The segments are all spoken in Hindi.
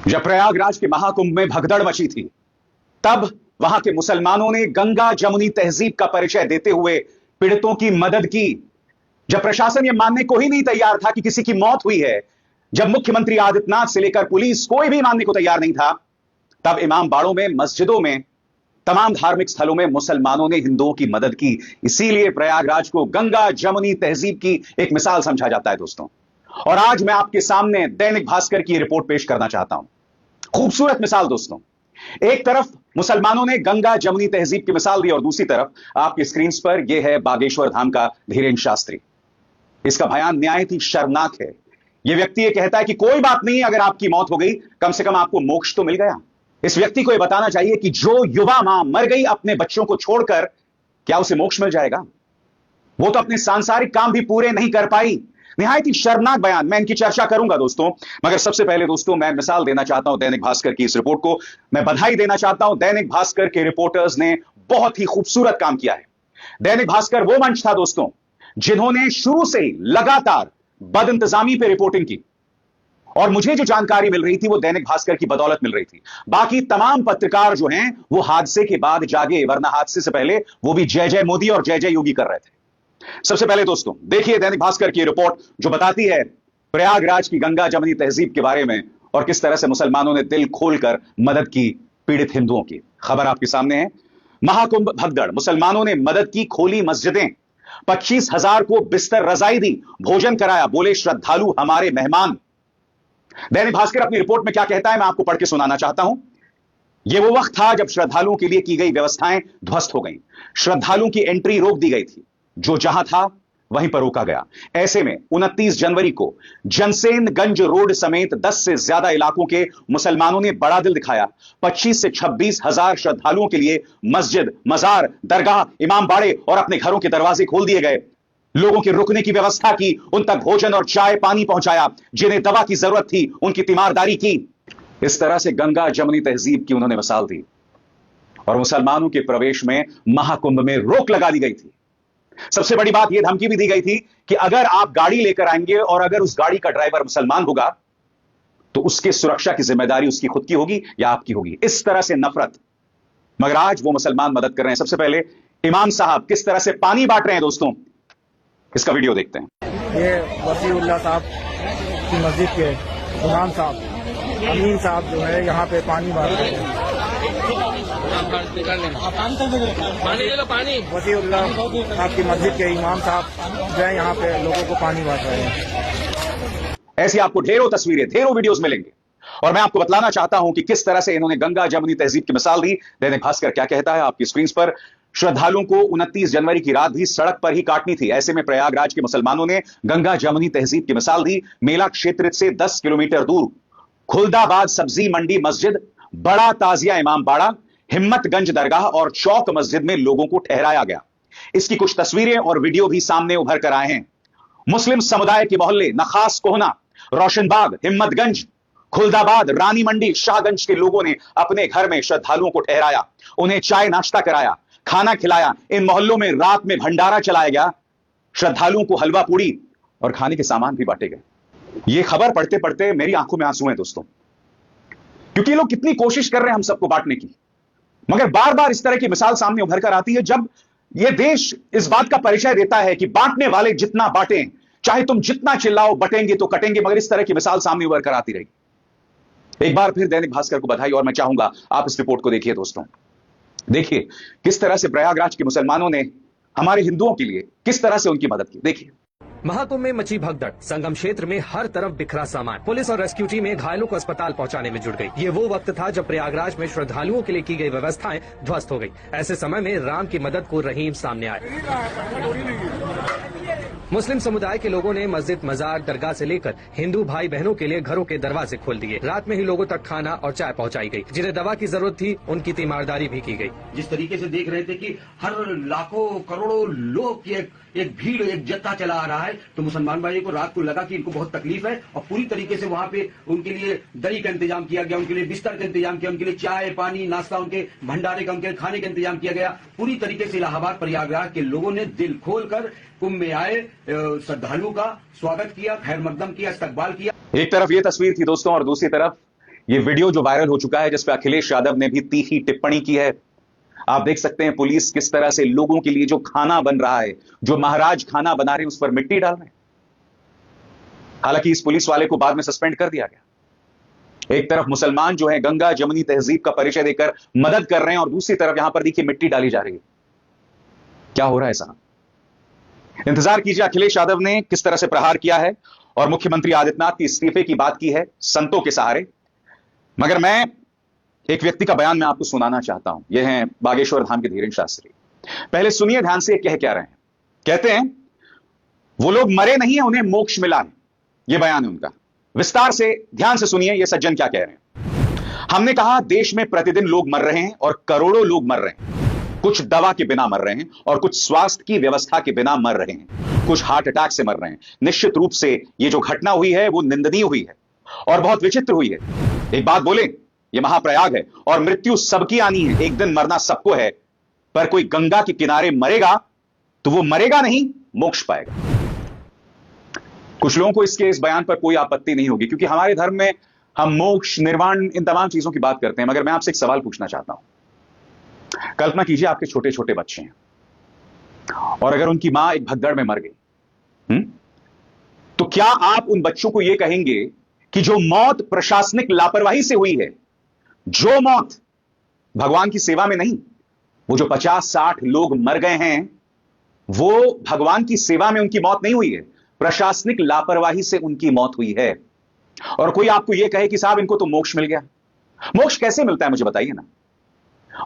जब प्रयागराज के महाकुंभ में भगदड़ मची थी, तब वहां के मुसलमानों ने गंगा जमुनी तहजीब का परिचय देते हुए पीड़ितों की मदद की। जब प्रशासन यह मानने को ही नहीं तैयार था कि किसी की मौत हुई है, जब मुख्यमंत्री आदित्यनाथ से लेकर पुलिस कोई भी मानने को तैयार नहीं था, तब इमाम बाड़ों में, मस्जिदों में, तमाम धार्मिक स्थलों में मुसलमानों ने हिंदुओं की मदद की। इसीलिए प्रयागराज को गंगा जमुनी तहजीब की एक मिसाल समझा जाता है दोस्तों। और आज मैं आपके सामने दैनिक भास्कर की रिपोर्ट पेश करना चाहता हूं। खूबसूरत मिसाल दोस्तों। एक तरफ मुसलमानों ने गंगा जमुनी तहजीब की मिसाल दी और दूसरी तरफ आपकी स्क्रीन पर यह है बागेश्वर धाम का धीरेन्द्र शास्त्री। इसका बयान निहायत ही शर्मनाक है। यह व्यक्ति यह कहता है कि कोई बात नहीं, अगर आपकी मौत हो गई, कम से कम आपको मोक्ष तो मिल गया। इस व्यक्ति को यह बताना चाहिए कि जो युवा मां मर गई अपने बच्चों को छोड़कर, क्या उसे मोक्ष मिल जाएगा? वो तो अपने सांसारिक काम भी पूरे नहीं कर पाई। निहायत ही शर्मनाक बयान। मैं इनकी चर्चा करूंगा दोस्तों, मगर सबसे पहले दोस्तों मैं मिसाल देना चाहता हूं दैनिक भास्कर की इस रिपोर्ट को। मैं बधाई देना चाहता हूं, दैनिक भास्कर के रिपोर्टर्स ने बहुत ही खूबसूरत काम किया है। दैनिक भास्कर वो मंच था दोस्तों जिन्होंने शुरू से ही लगातार बदइंतजामी पे रिपोर्टिंग की, और मुझे जो जानकारी मिल रही थी वो दैनिक भास्कर की बदौलत मिल रही थी। बाकी तमाम पत्रकार जो हैं वो हादसे के बाद जागे, वरना हादसे से पहले वो भी जय जय मोदी और जय जय योगी कर रहे थे। सबसे पहले दोस्तों देखिए दैनिक भास्कर की रिपोर्ट जो बताती है प्रयागराज की गंगा जमुनी तहजीब के बारे में और किस तरह से मुसलमानों ने दिल खोलकर मदद की पीड़ित हिंदुओं की। खबर आपके सामने है। महाकुंभ भगदड़, मुसलमानों ने मदद की, खोली मस्जिदें, 25,000 को बिस्तर रजाई दी, भोजन कराया, बोले श्रद्धालु हमारे मेहमान। दैनिक भास्कर अपनी रिपोर्ट में क्या कहता है मैं आपको पढ़ के सुनाना चाहता हूं। यह वो वक्त था जब श्रद्धालुओं के लिए की गई व्यवस्थाएं ध्वस्त हो गईं। श्रद्धालुओं की एंट्री रोक दी गई थी, जो जहां था वहीं पर रोका गया। ऐसे में 29 जनवरी को जनसेनगंज रोड समेत 10 से ज्यादा इलाकों के मुसलमानों ने बड़ा दिल दिखाया। 25 से 26,000 श्रद्धालुओं के लिए मस्जिद, मजार, दरगाह, इमाम बाड़े और अपने घरों के दरवाजे खोल दिए गए। लोगों के रुकने की व्यवस्था की, उन तक भोजन और चाय पानी पहुंचाया, जिन्हें दवा की जरूरत थी उनकी तीमारदारी की। इस तरह से गंगा जमुनी तहजीब की उन्होंने मिसाल दी और मुसलमानों के प्रवेश में महाकुंभ में रोक लगा दी गई थी। सबसे बड़ी बात यह धमकी भी दी गई थी कि अगर आप गाड़ी लेकर आएंगे और अगर उस गाड़ी का ड्राइवर मुसलमान होगा तो उसकी सुरक्षा की जिम्मेदारी उसकी खुद की होगी या आपकी होगी। इस तरह से नफरत। मगर आज वो मुसलमान मदद कर रहे हैं। सबसे पहले इमाम साहब किस तरह से पानी बांट रहे हैं दोस्तों, इसका वीडियो देखते हैं। ये वसीउल्लाह साहब की मस्जिद के इमाम साहब अमीन साहब जो है यहाँ पे पानी बांट रहे हैं। पानी ले लो, पानी। वसीउल्लाह साहब की मस्जिद के इमाम साहब जो है यहाँ पे लोगों को पानी बांट रहे हैं। ऐसी आपको ढेरों तस्वीरें, ढेरों वीडियोस मिलेंगे और मैं आपको बतलाना चाहता हूं कि किस तरह से इन्होंने गंगा जमुनी तहजीब की मिसाल दी। दैनिक भास्कर क्या कहता है आपकी स्क्रीन पर। श्रद्धालुओं को 29 जनवरी की रात भी सड़क पर ही काटनी थी। ऐसे में प्रयागराज के मुसलमानों ने गंगा जमुनी तहजीब की मिसाल दी। मेला क्षेत्र से 10 किलोमीटर दूर खुलदाबाद सब्जी मंडी मस्जिद, बड़ा ताजिया इमाम बाड़ा, हिम्मतगंज दरगाह और चौक मस्जिद में लोगों को ठहराया गया। इसकी कुछ तस्वीरें और वीडियो भी सामने उभर कर आए हैं। मुस्लिम समुदाय के मोहल्ले नखास कोहना, रोशनबाग, हिम्मतगंज, खुलदाबाद, रानी मंडी, शाहगंज के लोगों ने अपने घर में श्रद्धालुओं को ठहराया, उन्हें चाय नाश्ता कराया, खाना खिलाया। इन मोहल्लों में रात में भंडारा चलाया गया। श्रद्धालुओं को हलवा पूड़ी और खाने के सामान भी बांटे गए। यह खबर पढ़ते पढ़ते मेरी आंखों में आंसू हैं दोस्तों, क्योंकि ये लोग कितनी कोशिश कर रहे हैं हम सबको बांटने की, मगर बार बार इस तरह की मिसाल सामने उभर कर आती है जब यह देश इस बात का परिचय देता है कि बांटने वाले जितना बांटें, चाहे तुम जितना चिल्लाओ, बटेंगे तो कटेंगे। मगर इस तरह की मिसाल सामने उभर कर आती रही। एक बार फिर दैनिक भास्कर को बधाई और मैं चाहूंगा आप इस रिपोर्ट को देखिए दोस्तों। देखिए किस तरह से प्रयागराज के मुसलमानों ने हमारे हिंदुओं के लिए किस तरह से उनकी मदद की। देखिए महाकुंभ में मची भगदड़, संगम क्षेत्र में हर तरफ बिखरा सामान। पुलिस और रेस्क्यू टीमें घायलों को अस्पताल पहुंचाने में जुट गई। ये वो वक्त था जब प्रयागराज में श्रद्धालुओं के लिए की गई व्यवस्थाएं ध्वस्त हो गई। ऐसे समय में राम की मदद को रहीम सामने आए। मुस्लिम समुदाय के लोगों ने मस्जिद, मजार, दरगाह से लेकर हिंदू भाई बहनों के लिए घरों के दरवाजे खोल दिए। रात में ही लोगों तक खाना और चाय पहुंचाई गई। जिन्हें दवा की जरूरत थी उनकी तीमारदारी भी की गई। जिस तरीके से देख रहे थे कि हर लाखों करोड़ों लोग की एक भीड़, एक जत्था चला आ रहा है, तो मुसलमान भाइयों को रात को लगा कि इनको बहुत तकलीफ है और पूरी तरीके से वहां पे उनके लिए दही का इंतजाम किया गया, उनके लिए बिस्तर का इंतजाम किया, उनके लिए चाय पानी नाश्ता, उनके भंडारे का, उनके खाने का इंतजाम किया गया। पूरी तरीके से इलाहाबाद प्रयागराज के लोगों ने दिल खोलकर कुंभ में आए श्रद्धालुओं का स्वागत किया, खैर मकदम किया, इस्तकबाल किया। एक तरफ ये तस्वीर थी दोस्तों और दूसरी तरफ ये वीडियो जो वायरल हो चुका है जिसपे अखिलेश यादव ने भी तीखी टिप्पणी की है। आप देख सकते हैं पुलिस किस तरह से लोगों के लिए जो खाना बन रहा है, जो महाराज खाना बना रहे हैं, उस पर मिट्टी डाल रहे हैं। हालांकि इस पुलिस वाले को बाद में सस्पेंड कर दिया गया। एक तरफ मुसलमान जो है गंगा जमुनी तहजीब का परिचय देकर मदद कर रहे हैं और दूसरी तरफ यहां पर देखिए मिट्टी डाली जा रही है। क्या हो रहा है साहब? इंतजार कीजिए अखिलेश यादव ने किस तरह से प्रहार किया है और मुख्यमंत्री आदित्यनाथ की इस्तीफे की बात की है संतों के सहारे। मगर मैं एक व्यक्ति का बयान मैं आपको सुनाना चाहता हूं। यह है बागेश्वर धाम के धीरेन शास्त्री। पहले सुनिए ध्यान से कह क्या रहे हैं। कहते हैं वो लोग मरे नहीं है, उन्हें मोक्ष मिला है। यह बयान है उनका। विस्तार से ध्यान से सुनिए ये सज्जन क्या कह रहे हैं। हमने कहा देश में प्रतिदिन लोग मर रहे हैं और करोड़ों लोग मर रहे हैं। कुछ दवा के बिना मर रहे हैं और कुछ स्वास्थ्य की व्यवस्था के बिना मर रहे हैं, कुछ हार्ट अटैक से मर रहे हैं। निश्चित रूप से यह जो घटना हुई है वो निंदनीय हुई है और बहुत विचित्र हुई है। एक बात बोले, यह महाप्रयाग है और मृत्यु सबकी आनी है, एक दिन मरना सबको है। पर कोई गंगा के किनारे मरेगा तो वो मरेगा नहीं, मोक्ष पाएगा। कुछ लोगों को इस बयान पर कोई आपत्ति नहीं होगी क्योंकि हमारे धर्म में हम मोक्ष, निर्वाण, इन तमाम चीजों की बात करते हैं। मगर मैं आपसे एक सवाल पूछना चाहता हूं। कल्पना कीजिए आपके छोटे छोटे बच्चे हैं और अगर उनकी मां एक भगदड़ में मर गई, तो क्या आप उन बच्चों को यह कहेंगे कि जो मौत प्रशासनिक लापरवाही से हुई है, जो मौत भगवान की सेवा में नहीं, वो जो 50-60 लोग मर गए हैं वो भगवान की सेवा में उनकी मौत नहीं हुई है, प्रशासनिक लापरवाही से उनकी मौत हुई है। और कोई आपको यह कहे कि साहब इनको तो मोक्ष मिल गया। मोक्ष कैसे मिलता है मुझे बताइए ना।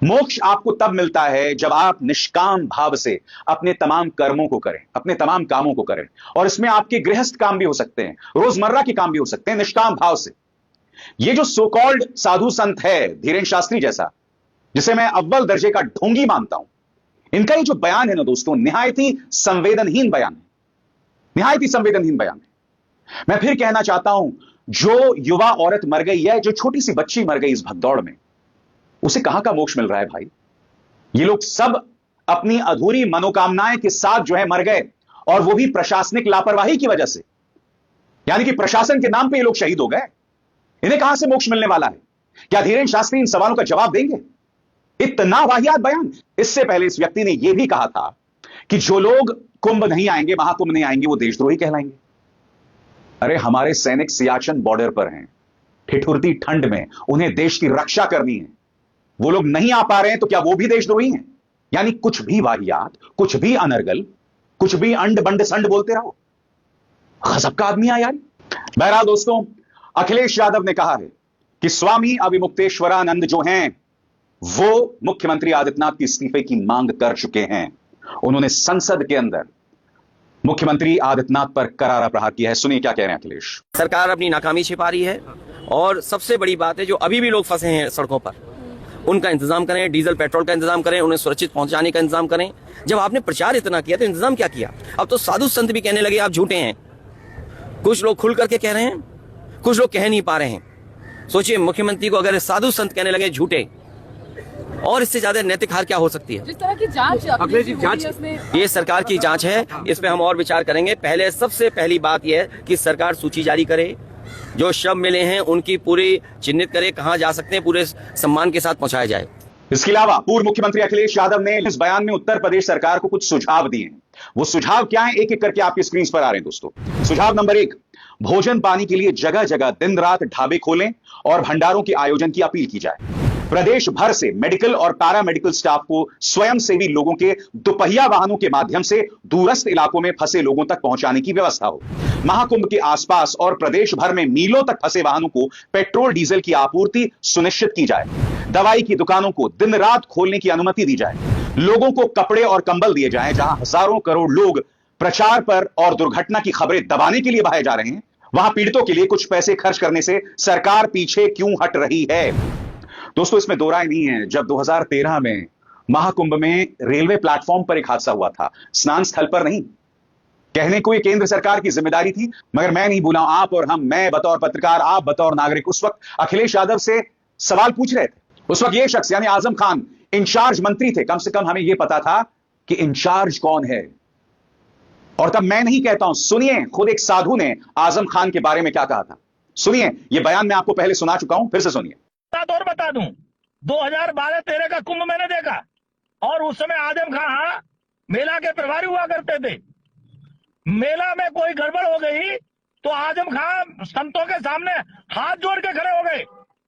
मोक्ष आपको तब मिलता है जब आप निष्काम भाव से अपने तमाम कर्मों को करें, अपने तमाम कामों को करें। और इसमें आपके गृहस्थ काम भी हो सकते हैं, रोजमर्रा के काम भी हो सकते हैं, निष्काम भाव से। ये जो सो कॉल्ड साधु संत है धीरेन शास्त्री जैसा, जिसे मैं अव्वल दर्जे का ढोंगी मानता हूं, इनका ये जो बयान है ना दोस्तों, निहायत ही संवेदनहीन बयान है, निहायत ही संवेदनहीन बयान है। मैं फिर कहना चाहता हूं, जो युवा औरत मर गई है, जो छोटी सी बच्ची मर गई इस भगदौड़ में, उसे कहां का मोक्ष मिल रहा है भाई? ये लोग सब अपनी अधूरी मनोकामनाएं के साथ जो है मर गए और वो भी प्रशासनिक लापरवाही की वजह से। यानी कि प्रशासन के नाम पे ये लोग शहीद हो गए। इन्हें कहां से मोक्ष मिलने वाला है? क्या धीरेन शास्त्री इन सवालों का जवाब देंगे? इतना वाहियात बयान। इससे पहले इस व्यक्ति ने यह भी कहा था कि जो लोग कुंभ नहीं आएंगे, महाकुंभ नहीं आएंगे, वो देशद्रोही कहलाएंगे। अरे हमारे सैनिक सियाचिन बॉर्डर पर हैं, ठिठुरती ठंड में उन्हें देश की रक्षा करनी है, वो लोग नहीं आ पा रहे हैं तो क्या वो भी देशद्रोही हैं? यानी कुछ भी वाहियात, कुछ भी अनर्गल, कुछ भी अंड बंड संड बोलते रहो। गजब का आदमी है यार। बहरहाल दोस्तों, अखिलेश यादव ने कहा है कि स्वामी अविमुक्तेश्वरानंद जो हैं वो मुख्यमंत्री आदित्यनाथ के इस्तीफे की मांग कर चुके हैं। उन्होंने संसद के अंदर मुख्यमंत्री आदित्यनाथ पर करारा प्रहार किया है। सुनिए क्या कह रहे हैं अखिलेश। सरकार अपनी नाकामी छिपा रही है और सबसे बड़ी बात है जो अभी भी लोग फंसे हैं सड़कों पर, उनका इंतजाम करें, डीजल पेट्रोल का इंतजाम करें, उन्हें सुरक्षित पहुंचाने का इंतजाम करें। जब आपने प्रचार इतना किया तो इंतजाम क्या किया? अब तो साधु संत भी कहने लगे आप झूठे हैं। कुछ लोग खुल करके कह रहे हैं, कुछ लोग कह नहीं पा रहे हैं। सोचिए, मुख्यमंत्री को अगर साधु संत कहने लगे झूठे, और इससे ज्यादा नैतिक हार क्या हो सकती है? जिस तरह की जांच ये सरकार की जांच है, इस पे हम और विचार करेंगे। पहले सबसे पहली बात यह है कि सरकार सूची जारी करे, जो शव मिले हैं उनकी पूरी चिन्हित करे, कहां जा सकते हैं, पूरे सम्मान के साथ पहुंचाया जाए। इसके अलावा पूर्व मुख्यमंत्री अखिलेश यादव ने इस बयान में उत्तर प्रदेश सरकार को कुछ सुझाव दिए हैं। वो सुझाव क्या है, एक एक करके आपकी स्क्रीन पर आ रहे हैं दोस्तों। सुझाव नंबर 1, भोजन पानी के लिए जगह जगह दिन रात ढाबे खोलें और भंडारों के आयोजन की अपील की जाए। प्रदेश भर से मेडिकल और पैरा मेडिकल स्टाफ को स्वयंसेवी लोगों के दोपहिया वाहनों के माध्यम से दूरस्थ इलाकों में फंसे लोगों तक पहुंचाने की व्यवस्था हो। महाकुंभ के आसपास और प्रदेश भर में मीलों तक फंसे वाहनों को पेट्रोल डीजल की आपूर्ति सुनिश्चित की जाए। दवाई की दुकानों को दिन रात खोलने की अनुमति दी जाए। लोगों को कपड़े और कंबल दिए जाएं। जहां हजारों करोड़ लोग प्रचार पर और दुर्घटना की खबरें दबाने के लिए बहाए जा रहे हैं, वहां पीड़ितों के लिए कुछ पैसे खर्च करने से सरकार पीछे क्यों हट रही है? दोस्तों, इसमें दो राय नहीं है। जब 2013 में महाकुंभ में रेलवे प्लेटफॉर्म पर एक हादसा हुआ था, स्नान स्थल पर नहीं। कहने को ये केंद्र सरकार की जिम्मेदारी थी, मगर मैं नहीं भूला, आप और हम, मैं बतौर पत्रकार, आप बतौर नागरिक, उस वक्त अखिलेश यादव से सवाल पूछ रहे थे। उस वक्त ये शख्स यानी आजम खान इंचार्ज मंत्री थे। कम से कम हमें यह पता था कि इंचार्ज कौन है। और तब मैं नहीं कहता हूं, सुनिए खुद एक साधु ने आजम खान के बारे में क्या कहा था। सुनिए, यह बयान मैं आपको पहले सुना चुका हूं, फिर से सुनिए। बात और बता दूं, 2012-13 का कुंभ मैंने देखा और उस समय आजम खां मेला के प्रभारी हुआ करते थे। मेला में कोई गड़बड़ हो गई तो आजम खां संतों के सामने हाथ जोड़ के खड़े हो गए।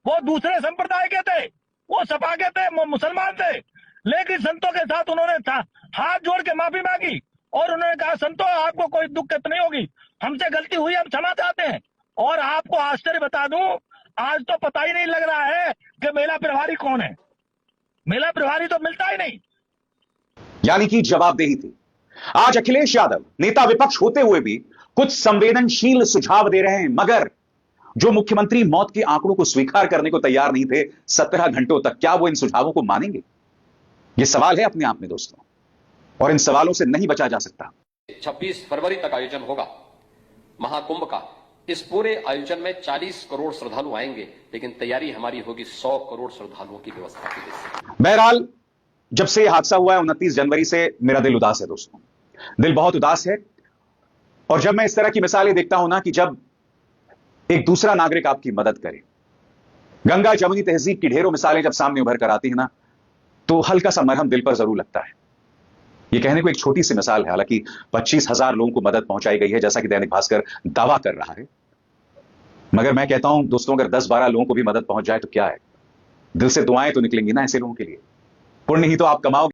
वो दूसरे संप्रदाय के थे, वो सपा के थे, मुसलमान थे, लेकिन संतों के साथ उन्होंने हाथ जोड़ के माफी मांगी और उन्होंने कहा, संतों आपको कोई दिक्कत नहीं होगी, हमसे गलती हुई, हम क्षमा चाहते हैं। और आपको आश्चर्य बता दूं, आज तो पता ही नहीं लग रहा है कि मेला प्रभारी कौन है। मेला प्रभारी तो मिलता ही नहीं। यानी कि जवाबदेही थी। आज अखिलेश यादव नेता विपक्ष होते हुए भी कुछ संवेदनशील सुझाव दे रहे हैं, मगर जो मुख्यमंत्री मौत के आंकड़ों को स्वीकार करने को तैयार नहीं थे 17 घंटों तक, क्या वो इन सुझावों को मानेंगे? यह सवाल है अपने आप में दोस्तों, और इन सवालों से नहीं बचा जा सकता। 26 फरवरी तक आयोजन होगा महाकुंभ का। इस पूरे आयोजन में 40 करोड़ श्रद्धालु आएंगे, लेकिन तैयारी हमारी होगी 100 करोड़ श्रद्धालुओं की व्यवस्था के लिए। बहरहाल, जब से यह हादसा हुआ है 29 जनवरी से मेरा दिल उदास है दोस्तों, दिल बहुत उदास है। और जब मैं इस तरह की मिसालें देखता हूं ना, कि जब एक दूसरा नागरिक आपकी मदद करे, गंगा जमुनी तहजीब की ढेरों मिसालें जब सामने उभर कर आती है ना, तो हल्का सा मरहम दिल पर जरूर लगता है। यह कहने को एक छोटी सी मिसाल है, हालांकि 25,000 लोगों को मदद पहुंचाई गई है, जैसा कि दैनिक भास्कर दावा कर रहा है। मगर मैं कहता हूं दोस्तों, अगर 10-12 लोगों को भी मदद पहुंच जाए तो क्या है, दिल से दुआएं तो निकलेंगी ना ऐसे लोगों के लिए। पुण्य ही तो आप कमाओगे।